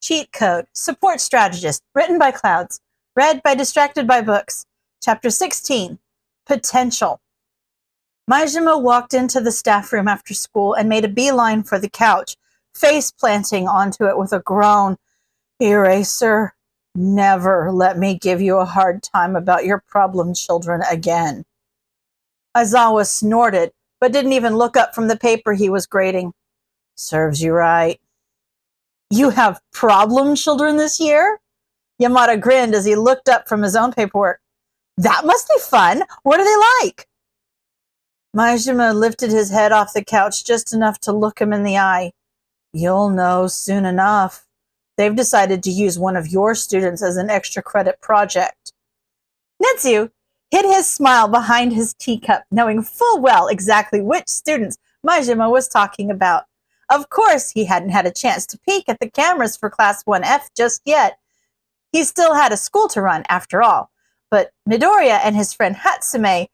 Cheat Code, Support Strategist, written by Clouds, read by Distracted by Books. Chapter 16, Potential. Majima walked into the staff room after school and made a beeline for the couch, face planting onto it with a groan. Eraser, never let me give you a hard time about your problem children again. Aizawa snorted, but didn't even look up from the paper he was grading. Serves you right. You have problem children this year? Yamada grinned as he looked up from his own paperwork. That must be fun. What are they like? Majima lifted his head off the couch just enough to look him in the eye. You'll know soon enough. They've decided to use one of your students as an extra credit project. Netsu hid his smile behind his teacup, knowing full well exactly which students Majima was talking about. Of course, he hadn't had a chance to peek at the cameras for Class 1F just yet. He still had a school to run, after all. But Midoriya and his friend Hatsume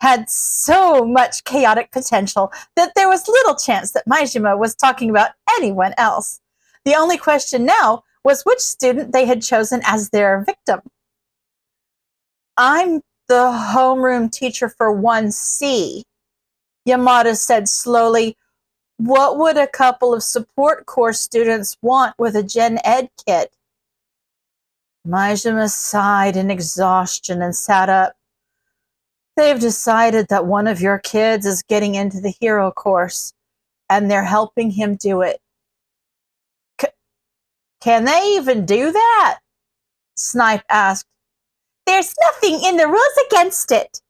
had so much chaotic potential that there was little chance that Majima was talking about anyone else. The only question now was which student they had chosen as their victim. I'm the homeroom teacher for 1C, Yamada said slowly. What would a couple of support course students want with a Gen Ed kit? Majima sighed in exhaustion and sat up. They've decided that one of your kids is getting into the hero course, and they're helping him do it. Can they even do that? Snipe asked. There's nothing in the rules against it,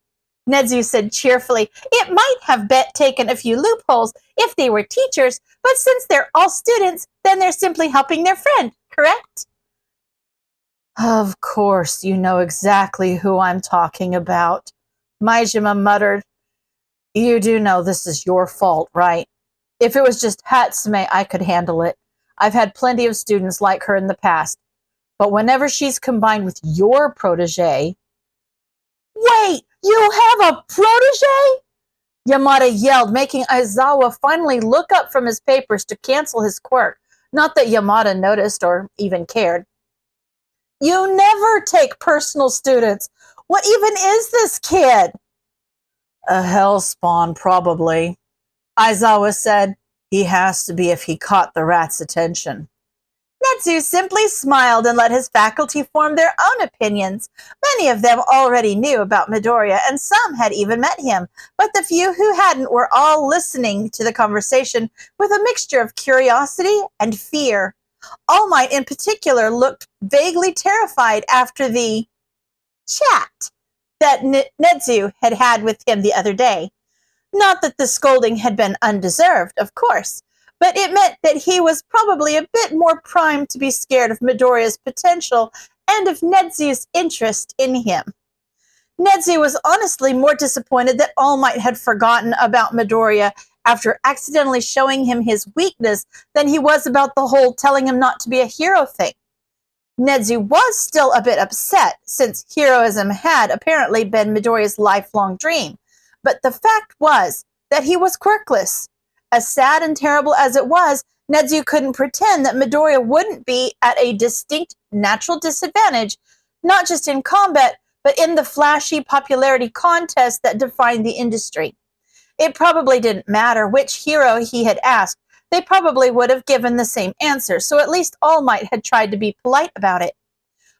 Netsu said cheerfully. It might have taken a few loopholes if they were teachers, but since they're all students, then they're simply helping their friend, correct? Of course, you know exactly who I'm talking about, Majima muttered. You do know this is your fault, right? If it was just Hatsume, I could handle it. I've had plenty of students like her in the past. But whenever she's combined with your protege... Wait, you have a protege? Yamada yelled, making Aizawa finally look up from his papers to cancel his quirk. Not that Yamada noticed or even cared. You never take personal students. What even is this kid? A hellspawn, probably. Aizawa said. He has to be if he caught the rat's attention. Netsu simply smiled and let his faculty form their own opinions. Many of them already knew about Midoriya, and some had even met him, but the few who hadn't were all listening to the conversation with a mixture of curiosity and fear. All Might in particular looked vaguely terrified after the chat that Netsu had had with him the other day. Not that the scolding had been undeserved, of course, but it meant that he was probably a bit more primed to be scared of Midoriya's potential and of Netsu's interest in him. Netsu was honestly more disappointed that All Might had forgotten about Midoriya after accidentally showing him his weakness than he was about the whole telling him not to be a hero thing. Netsu was still a bit upset, since heroism had apparently been Midoriya's lifelong dream. But the fact was that he was quirkless. As sad and terrible as it was, Netsu couldn't pretend that Midoriya wouldn't be at a distinct natural disadvantage, not just in combat, but in the flashy popularity contest that defined the industry. It probably didn't matter which hero he had asked. They probably would have given the same answer, so at least All Might had tried to be polite about it.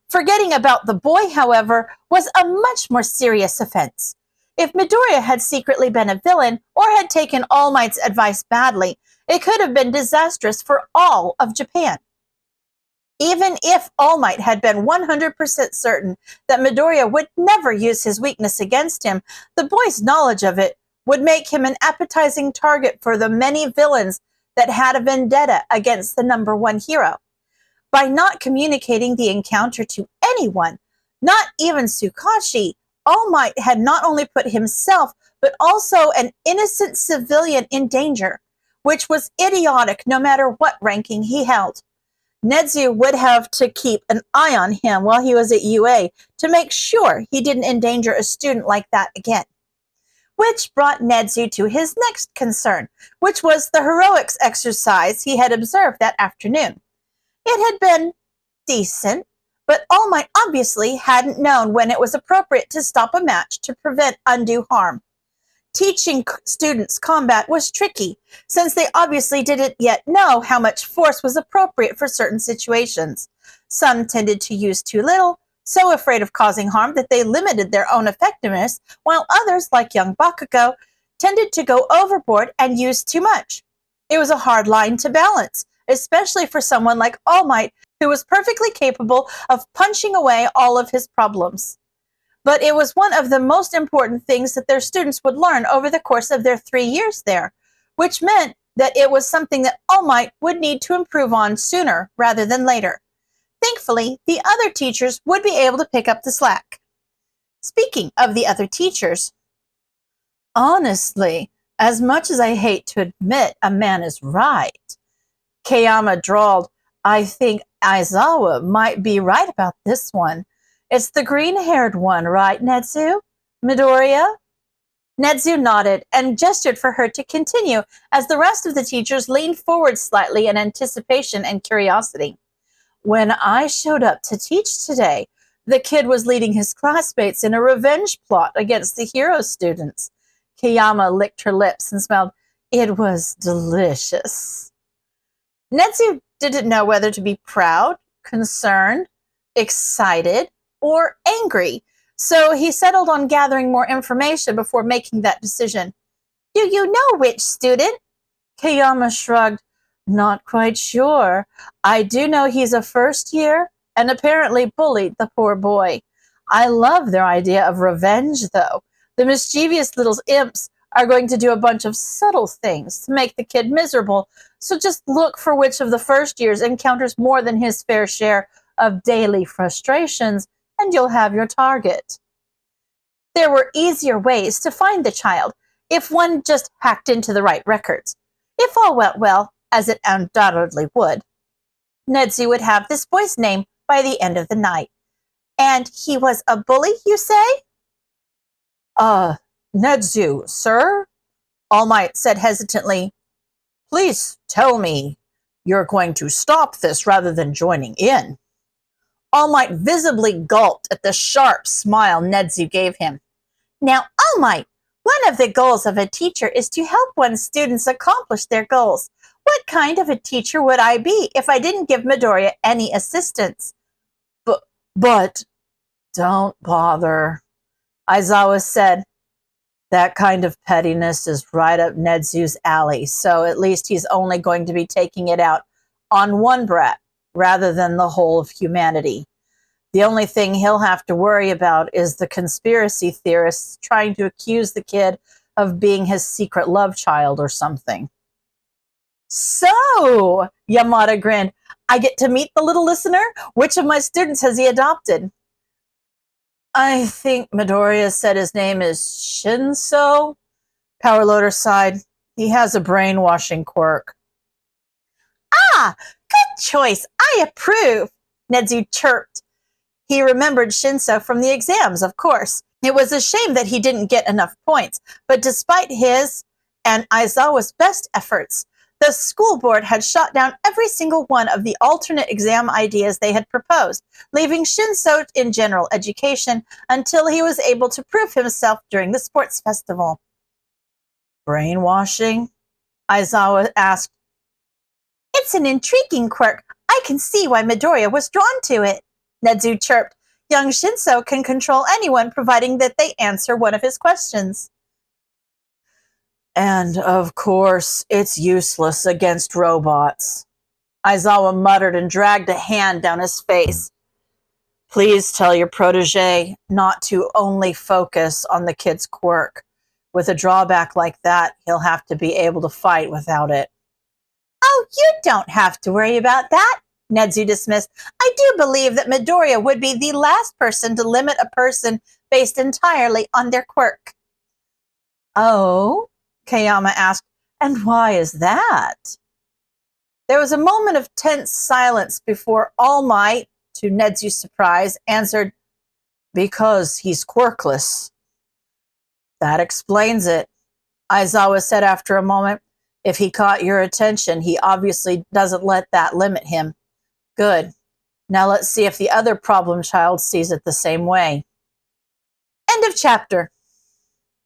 Forgetting about the boy, however, was a much more serious offense. If Midoriya had secretly been a villain or had taken All Might's advice badly, it could have been disastrous for all of Japan. Even if All Might had been 100% certain that Midoriya would never use his weakness against him, the boy's knowledge of it would make him an appetizing target for the many villains that had a vendetta against the number one hero. By not communicating the encounter to anyone, not even Tsukashi, All Might had not only put himself, but also an innocent civilian in danger, which was idiotic no matter what ranking he held. Netsu would have to keep an eye on him while he was at UA to make sure he didn't endanger a student like that again. Which brought Netsu to his next concern, which was the heroics exercise he had observed that afternoon. It had been decent, but All Might obviously hadn't known when it was appropriate to stop a match to prevent undue harm. Teaching students combat was tricky, since they obviously didn't yet know how much force was appropriate for certain situations. Some tended to use too little, so afraid of causing harm that they limited their own effectiveness, while others, like young Bakugo, tended to go overboard and use too much. It was a hard line to balance, especially for someone like All Might, who was perfectly capable of punching away all of his problems. But it was one of the most important things that their students would learn over the course of their 3 years there, which meant that it was something that All Might would need to improve on sooner rather than later. Thankfully, the other teachers would be able to pick up the slack. Speaking of the other teachers, honestly, as much as I hate to admit a man is right, Kayama drawled, I think Aizawa might be right about this one. It's the green-haired one, right, Netsu? Midoriya? Netsu nodded and gestured for her to continue as the rest of the teachers leaned forward slightly in anticipation and curiosity. When I showed up to teach today, the kid was leading his classmates in a revenge plot against the hero students. Kayama licked her lips and smiled. It was delicious. Netsu didn't know whether to be proud, concerned, excited, or angry, so he settled on gathering more information before making that decision. Do you know which student? Kayama shrugged. Not quite sure. I do know he's a first year and apparently bullied the poor boy. I love their idea of revenge, though. The mischievous little imps are going to do a bunch of subtle things to make the kid miserable, so just look for which of the first years encounters more than his fair share of daily frustrations, and you'll have your target. There were easier ways to find the child if one just hacked into the right records. If all went well, as it undoubtedly would, Netsu would have this boy's name by the end of the night. And he was a bully, you say? Netsu, sir? All Might said hesitantly. Please tell me you're going to stop this rather than joining in. All Might visibly gulped at the sharp smile Netsu gave him. Now, All Might, one of the goals of a teacher is to help one's students accomplish their goals. What kind of a teacher would I be if I didn't give Midoriya any assistance? But, don't bother, Aizawa said. That kind of pettiness is right up Netsu's alley, so at least he's only going to be taking it out on one brat rather than the whole of humanity. The only thing he'll have to worry about is the conspiracy theorists trying to accuse the kid of being his secret love child or something. So, Yamada grinned, I get to meet the little listener? Which of my students has he adopted? I think Midoriya said his name is Shinso. Powerloader sighed. He has a brainwashing quirk. Ah, good choice. I approve, Netsu chirped. He remembered Shinso from the exams, of course. It was a shame that he didn't get enough points, but despite his and Aizawa's best efforts, the school board had shot down every single one of the alternate exam ideas they had proposed, leaving Shinso in general education until he was able to prove himself during the sports festival. Brainwashing? Aizawa asked. It's an intriguing quirk. I can see why Midoriya was drawn to it, Netsu chirped. Young Shinso can control anyone providing that they answer one of his questions. And, of course, it's useless against robots. Aizawa muttered and dragged a hand down his face. Please tell your protege not to only focus on the kid's quirk. With a drawback like that, he'll have to be able to fight without it. Oh, you don't have to worry about that, Netsu dismissed. I do believe that Midoriya would be the last person to limit a person based entirely on their quirk. Oh? Kayama asked, and why is that? There was a moment of tense silence before All Might, to Netsu's surprise, answered, because he's quirkless. That explains it, Aizawa said after a moment. If he caught your attention, he obviously doesn't let that limit him. Good. Now let's see if the other problem child sees it the same way. End of chapter.